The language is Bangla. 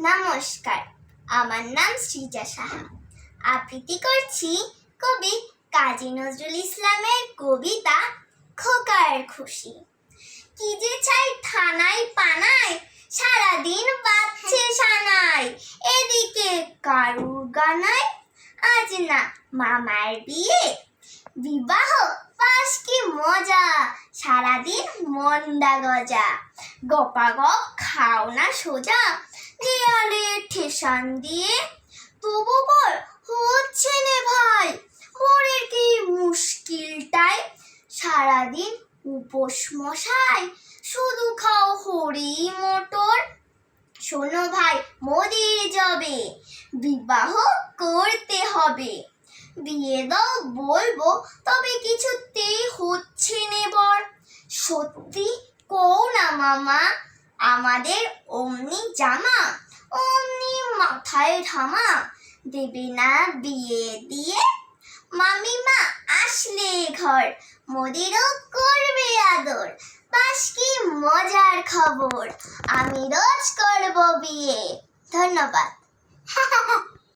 নমস্কার, আমার নাম সৃজা সাহা। আবৃত্তি করছি কবি কাজী নজরুল ইসলামের কবিতা খোকার খুশি। কি যে চাই থানায় পানায়, সারাদিন বাজছে সানাই। এদিকে কারুর গানায়, আজ না মামার বিয়ে। বিবাহ পাশ কি মজা, সারাদিন মন্ডা গজা। গপাগপ খাও না সোজা, দেয়ালে ঠেসান দিয়ে। তবু বল হচ্ছে নে ভাই, বরের কি মুশকিলটাই। সারাদিন উপোস মশাই, শুধু খাও হরি মটর। শোনো ভাই মোদির জবে, বিবাহ করতে হবে। বিয়ে দাও বলবো, তবে কিছুতেই হচ্ছে নে বর। সত্যি কও না মামা, আমাদের অমনি জামা, অমনি মাথায় ধামা। দেবে না বিয়ে দিয়ে? মামিমা আসলে ঘর, মোদিরও করবে আদর। বাস কি মজার খবর, আমি রোজ করব বিয়ে। ধন্যবাদ।